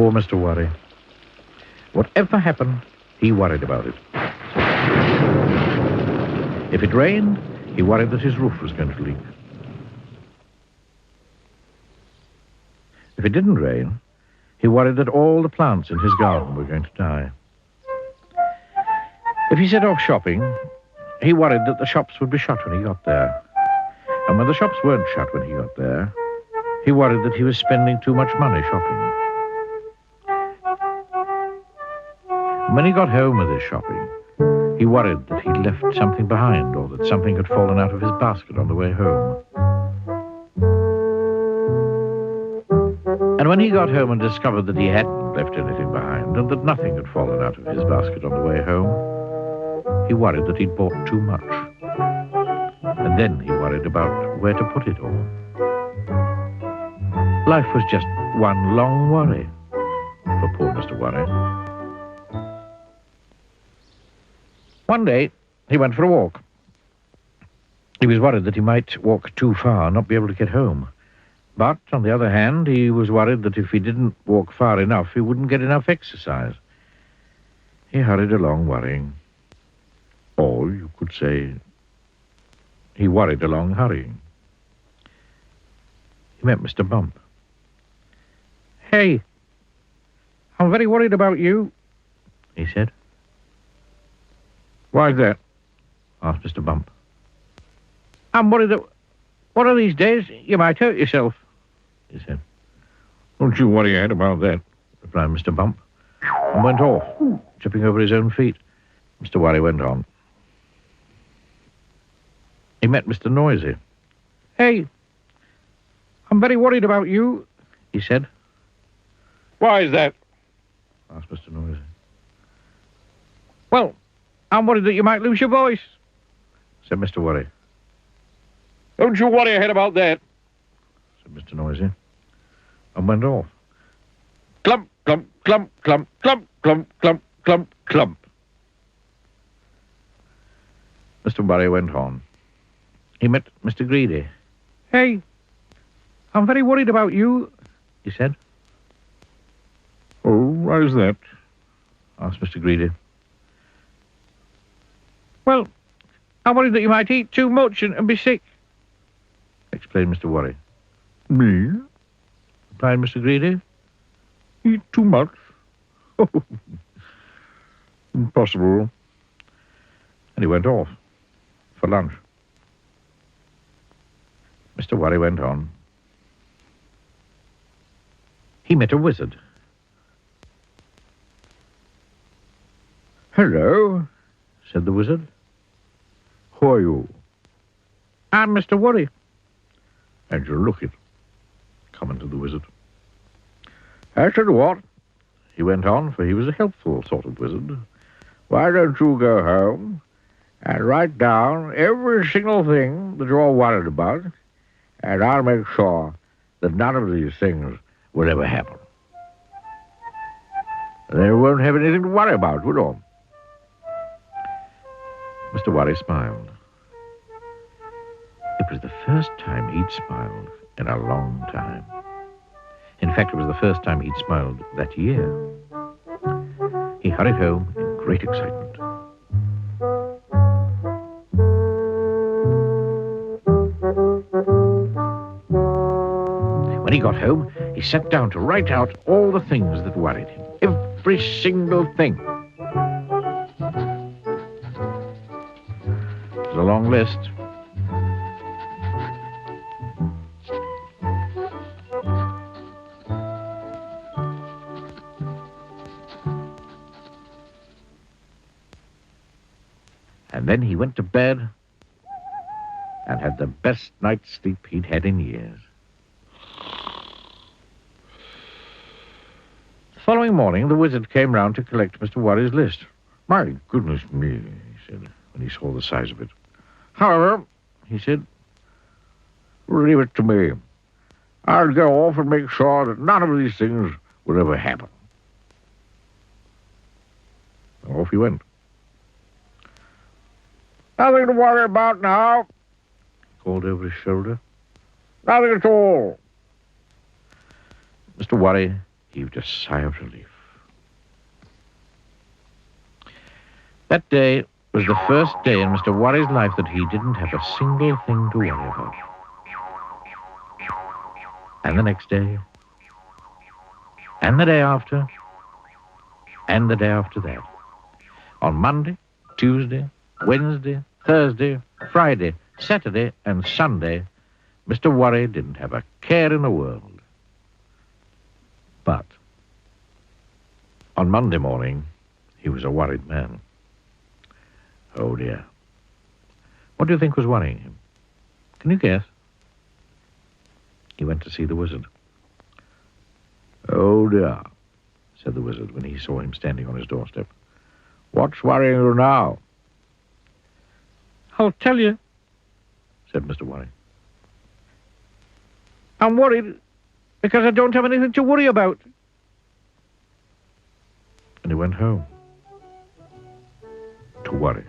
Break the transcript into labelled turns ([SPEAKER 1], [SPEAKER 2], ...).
[SPEAKER 1] Poor Mr. Worry. Whatever happened, he worried about it. If it rained, he worried that his roof was going to leak. If it didn't rain, he worried that all the plants in his garden were going to die. If he set off shopping, he worried that the shops would be shut when he got there. And when the shops weren't shut when he got there, he worried that he was spending too much money shopping. When he got home with his shopping, he worried that he'd left something behind or that something had fallen out of his basket on the way home. And when he got home and discovered that he hadn't left anything behind and that nothing had fallen out of his basket on the way home, he worried that he'd bought too much. And then he worried about where to put it all. Life was just one long worry for poor Mr. Worry. One day, he went for a walk. He was worried that he might walk too far and not be able to get home. But, on the other hand, he was worried that if he didn't walk far enough, he wouldn't get enough exercise. He hurried along worrying. Or, you could say, he worried along hurrying. He met Mr. Bump. "Hey, I'm very worried about you," he said. "Why's that?" asked Mr. Bump. "I'm worried that one of these days you might hurt yourself," he said. "Don't you worry ahead about that," replied Mr. Bump, and went off, tripping over his own feet. Mr. Worry went on. He met Mr. Noisy. "Hey, I'm very worried about you," he said. "Why's that?" asked Mr. Noisy. "Well, I'm worried that you might lose your voice," said Mr. Worry. "Don't you worry ahead about that," said Mr. Noisy, and went off. Clump, clump, clump, clump, clump, clump, clump, clump, clump. Mr. Worry went on. He met Mr. Greedy. "Hey, I'm very worried about you," he said. "Oh, why's that?" asked Mr. Greedy. "Well, I'm worried that you might eat too much and be sick," explained Mr. Worry. "Me?" replied Mr. Greedy. "Eat too much? Oh, impossible." And he went off for lunch. Mr. Worry went on. He met a wizard. "Hello," said the wizard. "Who are you?" "I'm Mr. Worry." "And you look it," commented the wizard. "I tell you what," he went on, for he was a helpful sort of wizard. "Why don't you go home and write down every single thing that you're worried about, and I'll make sure that none of these things will ever happen. And then you won't have anything to worry about, will you?" Mr. Worry smiled. It was the first time he'd smiled in a long time. In fact, it was the first time he'd smiled that year. He hurried home in great excitement. When he got home, he sat down to write out all the things that worried him. Every single thing. It was a long list. And then he went to bed and had the best night's sleep he'd had in years. The following morning, the wizard came round to collect Mr. Worry's list. "My goodness me," he said, when he saw the size of it. "However," he said, "leave it to me. I'll go off and make sure that none of these things will ever happen." And off he went. "Nothing to worry about now," he called over his shoulder. "Nothing at all." Mr. Worry, heaved a sigh of relief. That day was the first day in Mr. Worry's life that he didn't have a single thing to worry about. And the next day, and the day after, and the day after that. On Monday, Tuesday, Wednesday, Thursday, Friday, Saturday, and Sunday, Mr. Worry didn't have a care in the world. But on Monday morning, he was a worried man. Oh, dear. What do you think was worrying him? Can you guess? He went to see the wizard. Oh, dear, said the wizard when he saw him standing on his doorstep. What's worrying you now? I'll tell you, said Mr. Worry. I'm worried because I don't have anything to worry about. And he went home to worry.